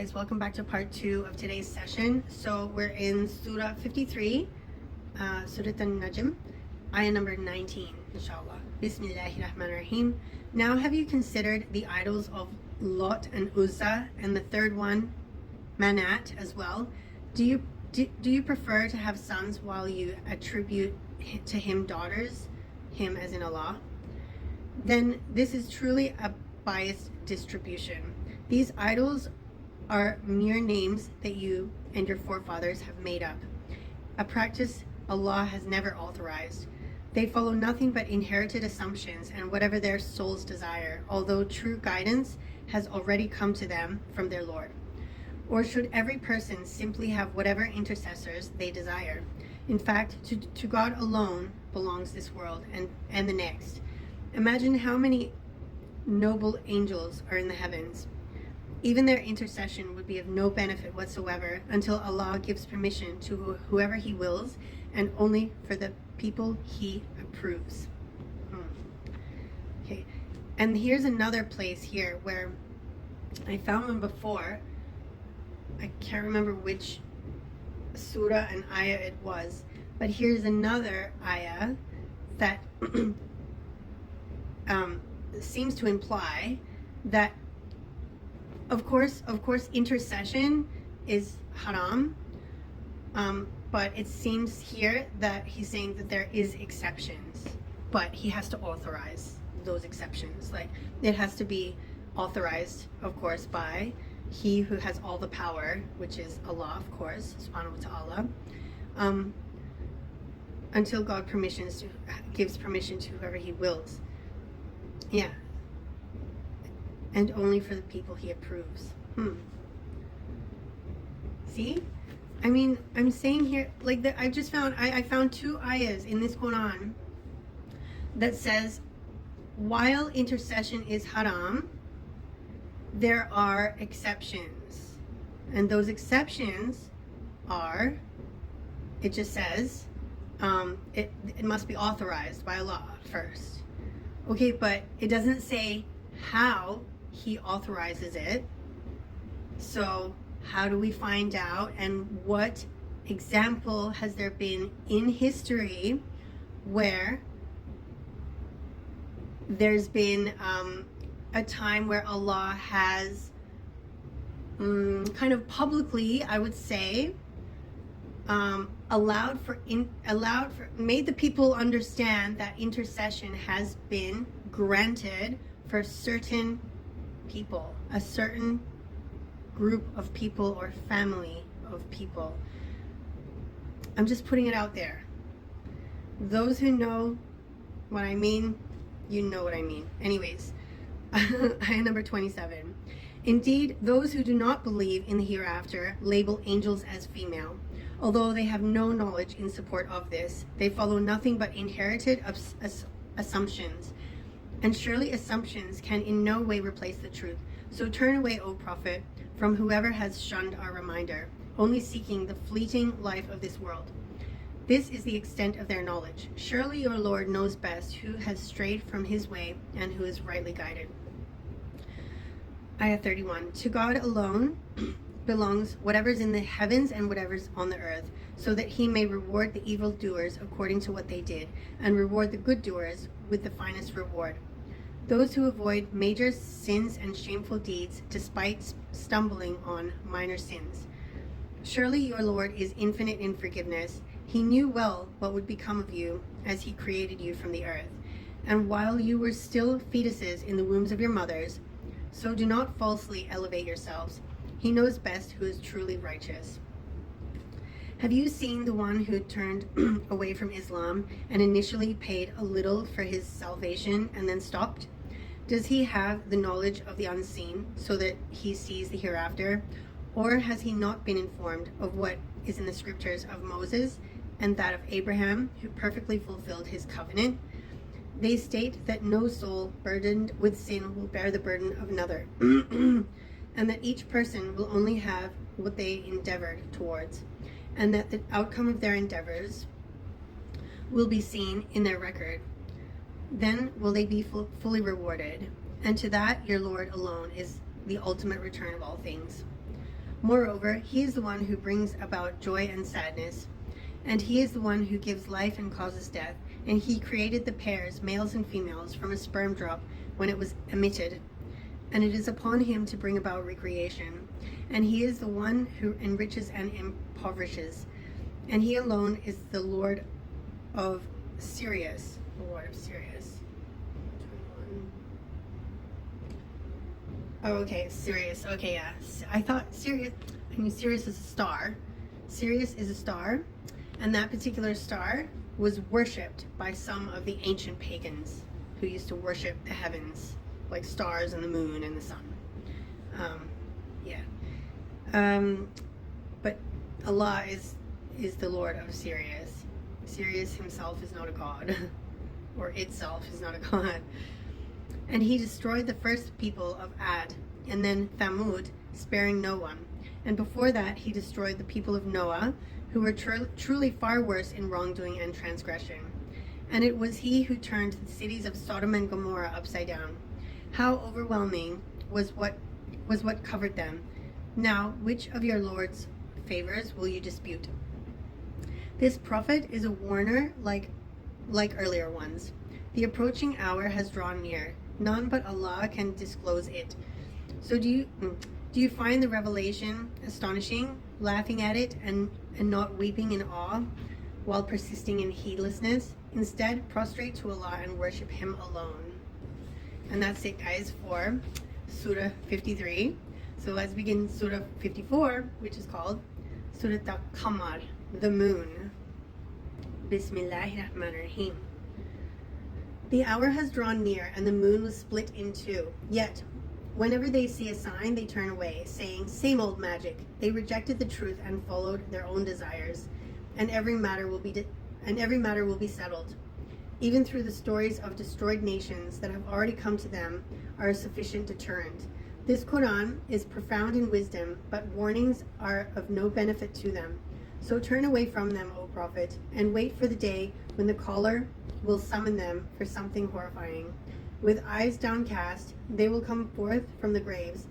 Guys, welcome back to part 2 of today's session. So we're in Surah 53, Surah An-Najm, ayah number 19, inshallah. Bismillahirrahmanirrahim. Now have you considered the idols of Lot and Uzza, and the third one, Manat, as well? Do you prefer to have sons while you attribute to him daughters, him as in Allah? Then this is truly a biased distribution. These idols are mere names that you and your forefathers have made up, a practice Allah has never authorized. They follow nothing but inherited assumptions and whatever their souls desire, although true guidance has already come to them from their Lord. Or should every person simply have whatever intercessors they desire? In fact, to God alone belongs this world and the next. Imagine how many noble angels are in the heavens. Even their intercession would be of no benefit whatsoever until Allah gives permission to whoever He wills, and only for the people He approves. Okay, and here's another place here where I found one before. I can't remember which surah and ayah it was, but here's another ayah that seems to imply that of course intercession is haram, but it seems here that he's saying that there is exceptions, but he has to authorize those exceptions. Like, it has to be authorized, of course, by He who has all the power, which is Allah, of course, subhanahu wa ta'ala, until God gives permission to whoever He wills. Yeah. And only for the people He approves. See? I mean, I'm saying here, like, I just found, I found 2 ayahs in this Quran that says, while intercession is haram, there are exceptions. And those exceptions are, it just says, it must be authorized by Allah first. Okay, but it doesn't say how He authorizes it. So how do we find out, and what example has there been in history where there's been a time where Allah has kind of publicly, I would say, made the people understand that intercession has been granted for certain people, a certain group of people or family of people. I'm just putting it out there. Those who know what I mean, you know what I mean. Anyways, ayah number 27. Indeed, those who do not believe in the hereafter label angels as female. Although they have no knowledge in support of this, they follow nothing but inherited assumptions. And surely assumptions can in no way replace the truth. So turn away, O Prophet, from whoever has shunned our reminder, only seeking the fleeting life of this world. This is the extent of their knowledge. Surely your Lord knows best who has strayed from His way and who is rightly guided. Ayah 31. To God alone belongs whatever's in the heavens and whatever's on the earth, so that He may reward the evildoers according to what they did, and reward the good doers with the finest reward. Those who avoid major sins and shameful deeds despite stumbling on minor sins. Surely your Lord is infinite in forgiveness. He knew well what would become of you as He created you from the earth, and while you were still fetuses in the wombs of your mothers. So do not falsely elevate yourselves. He knows best who is truly righteous. Have you seen the one who turned away from Islam and initially paid a little for his salvation and then stopped? Does he have the knowledge of the unseen so that he sees the hereafter? Or has he not been informed of what is in the scriptures of Moses and that of Abraham, who perfectly fulfilled his covenant? They state that no soul burdened with sin will bear the burden of another, and that each person will only have what they endeavored towards, and that the outcome of their endeavors will be seen in their record. Then will they be fully rewarded, and to that your Lord alone is the ultimate return of all things. Moreover, he is the one who brings about joy and sadness, and he is the one who gives life and causes death, and he created the pairs, males and females, from a sperm drop when it was emitted, and it is upon him to bring about recreation. And he is the one who enriches and impoverishes, and he alone is the Lord of Sirius. The Lord of Sirius. 21. Oh, okay, Sirius. Okay, yeah. I thought Sirius, Sirius is a star. Sirius is a star, and that particular star was worshipped by some of the ancient pagans who used to worship the heavens, like stars and the moon and the sun. But Allah is the Lord of Sirius. Sirius himself is not a god, or itself is not a god. And he destroyed the first people of Ad, and then Thamud, sparing no one. And before that, he destroyed the people of Noah, who were truly far worse in wrongdoing and transgression. And it was he who turned the cities of Sodom and Gomorrah upside down. How overwhelming was what covered them. Now, which of your Lord's favors will you dispute? This prophet is a warner like earlier ones. The approaching hour has drawn near. None but Allah can disclose it. So do you find the revelation astonishing, laughing at it and not weeping in awe while persisting in heedlessness? Instead, prostrate to Allah and worship Him alone. And that's it, guys, for Surah 53. So let's begin Surah 54, which is called Surah Al-Qamar, the moon. Bismillahirrahmanirrahim. The hour has drawn near, and the moon was split in two. Yet, whenever they see a sign, they turn away, saying, "Same old magic." They rejected the truth and followed their own desires, and every matter will be settled. Even through the stories of destroyed nations that have already come to them are a sufficient deterrent. This Quran is profound in wisdom, but warnings are of no benefit to them. So turn away from them, O Prophet, and wait for the day when the caller will summon them for something horrifying. With eyes downcast, they will come forth from the graves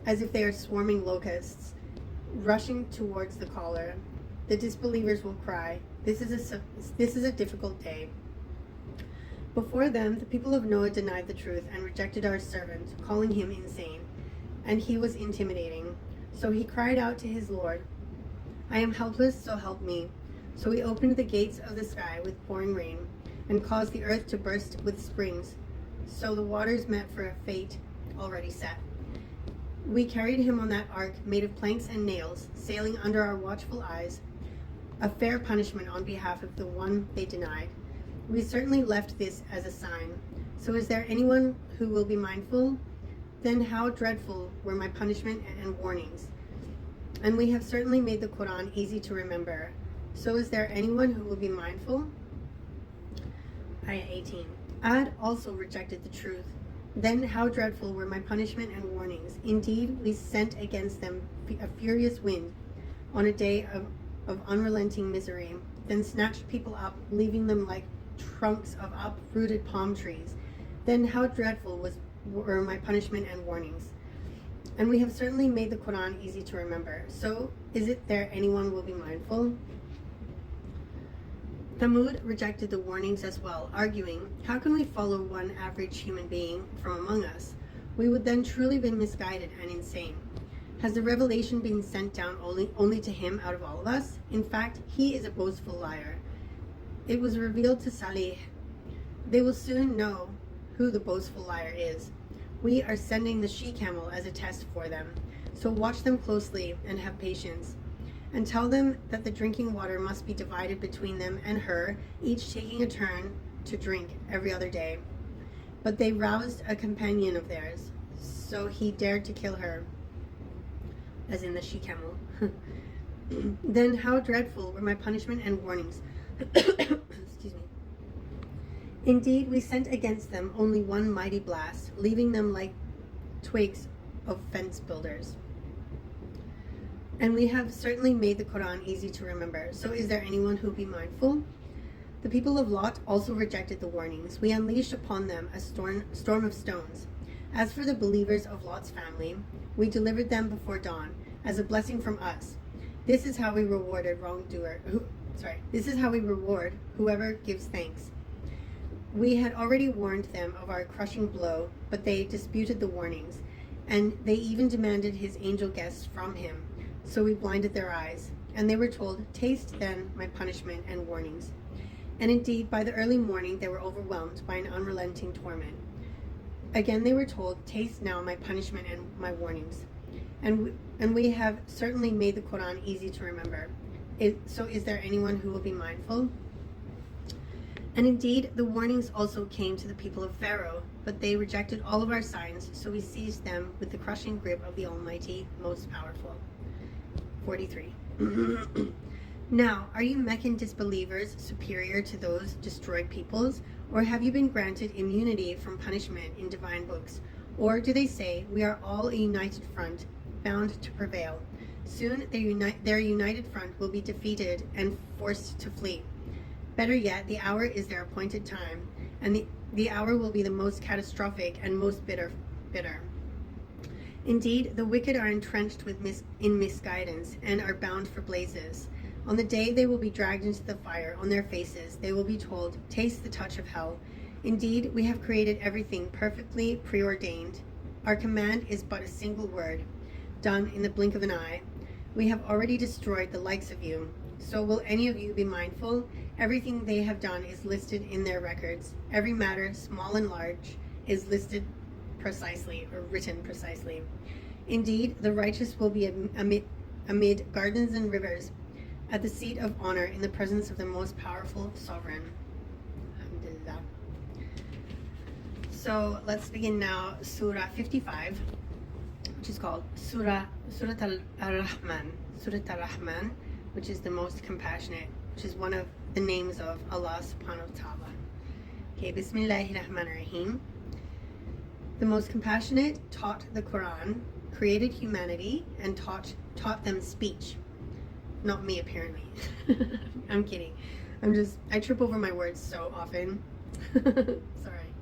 as if they are swarming locusts, rushing towards the caller. The disbelievers will cry, This is a difficult day." Before them, the people of Noah denied the truth and rejected our servant, calling him insane, and he was intimidating. So he cried out to his Lord, "I am helpless, so help me." So he opened the gates of the sky with pouring rain, and caused the earth to burst with springs. So the waters met for a fate already set. We carried him on that ark made of planks and nails, sailing under our watchful eyes, a fair punishment on behalf of the one they denied. We certainly left this as a sign. So is there anyone who will be mindful? Then how dreadful were my punishment and warnings. And we have certainly made the Quran easy to remember. So is there anyone who will be mindful? Ayah 18. Ad also rejected the truth. Then how dreadful were my punishment and warnings. Indeed, we sent against them a furious wind on a day of unrelenting misery, then snatched people up, leaving them like trunks of uprooted palm trees. Then how dreadful were my punishment and warnings. And we have certainly made the Quran easy to remember. So is it there anyone will be mindful? Thamud rejected the warnings as well, arguing, "How can we follow one average human being from among us? We would then truly be misguided and insane. Has the revelation been sent down only to him out of all of us? In fact, he is a boastful liar. It was revealed to Salih. They will soon know who the boastful liar is. We are sending the she-camel as a test for them. So watch them closely and have patience. And tell them that the drinking water must be divided between them and her, each taking a turn to drink every other day." But they roused a companion of theirs, so he dared to kill her, as in the she-camel. Then how dreadful were my punishment and warnings. Excuse me. Indeed, we sent against them only one mighty blast, leaving them like twigs of fence builders. And we have certainly made the Quran easy to remember. So is there anyone who will be mindful? The people of Lot also rejected the warnings. We unleashed upon them a storm of stones. As for the believers of Lot's family, we delivered them before dawn, as a blessing from us. This is how we rewarded This is how we reward whoever gives thanks. We had already warned them of our crushing blow, but they disputed the warnings, and they even demanded his angel guests from him. So we blinded their eyes, and they were told, "Taste then my punishment and warnings." And indeed, by the early morning, they were overwhelmed by an unrelenting torment. Again, they were told, "Taste now my punishment and my warnings." And we have certainly made the Quran easy to remember. So is there anyone who will be mindful? And indeed, the warnings also came to the people of Pharaoh, but they rejected all of our signs, so we seized them with the crushing grip of the Almighty, most powerful. 43. Now, are you Meccan disbelievers superior to those destroyed peoples? Or have you been granted immunity from punishment in divine books? Or do they say, we are all a united front, bound to prevail? Soon their united front will be defeated and forced to flee. Better yet, the hour is their appointed time, and the hour will be the most catastrophic and most bitter. Indeed, the wicked are entrenched in misguidance and are bound for blazes. On the day they will be dragged into the fire, on their faces they will be told, "Taste the touch of hell." Indeed, we have created everything perfectly preordained. Our command is but a single word, done in the blink of an eye. We have already destroyed the likes of you. So will any of you be mindful? Everything they have done is listed in their records. Every matter, small and large, is listed precisely, or written precisely. Indeed, the righteous will be amid gardens and rivers, at the seat of honor in the presence of the most powerful sovereign. Alhamdulillah. So let's begin now Surah 55, which is called Surah Al-Rahman. Surah Al-Rahman, which is the most compassionate, which is one of the names of Allah subhanahu wa ta'ala. Okay, Bismillahirrahmanirrahim. The most compassionate taught the Quran, created humanity, and taught them speech. Not me, apparently. I'm kidding. I trip over my words so often. Sorry.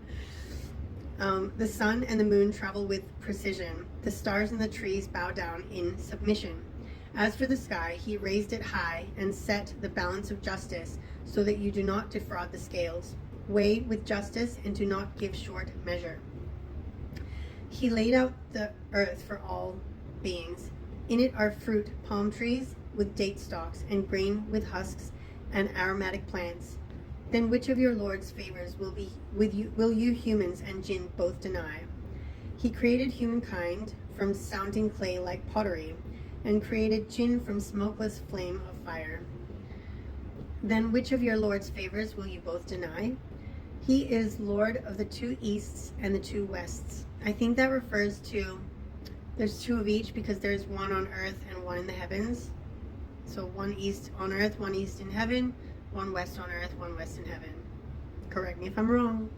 The sun and the moon travel with precision. The stars and the trees bow down in submission. As for the sky, he raised it high and set the balance of justice so that you do not defraud the scales. Weigh with justice and do not give short measure. He laid out the earth for all beings. In it are fruit, palm trees with date stalks, and grain with husks, and aromatic plants. Then which of your Lord's favors will you humans and jinn both deny? He created humankind from sounding clay like pottery, and created jinn from smokeless flame of fire. Then which of your Lord's favors will you both deny? He is Lord of the two easts and the two wests. I think that refers to, there's two of each because there's one on earth and one in the heavens. So one east on earth, one east in heaven, one west on earth, one west in heaven. Correct me if I'm wrong.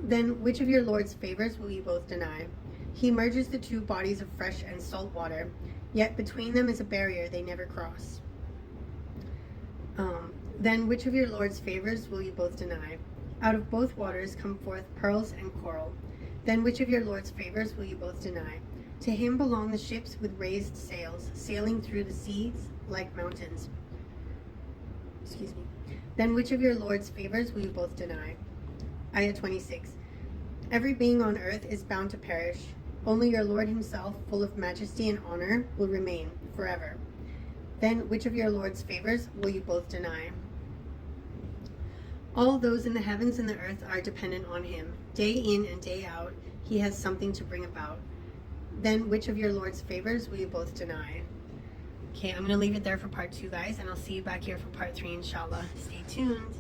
Then which of your Lord's favors will you both deny? He merges the two bodies of fresh and salt water, yet between them is a barrier they never cross. Then which of your Lord's favors will you both deny? Out of both waters come forth pearls and coral. Then which of your Lord's favors will you both deny? To him belong the ships with raised sails, sailing through the seas like mountains. Excuse me. Then which of your Lord's favors will you both deny? Ayah 26. Every being on earth is bound to perish. Only your Lord himself, full of majesty and honor, will remain forever. Then which of your Lord's favors will you both deny? All those in the heavens and the earth are dependent on him. Day in and day out, he has something to bring about. Then which of your Lord's favors will you both deny? Okay, I'm going to leave it there for part 2, guys, and I'll see you back here for part 3, inshallah. Stay tuned.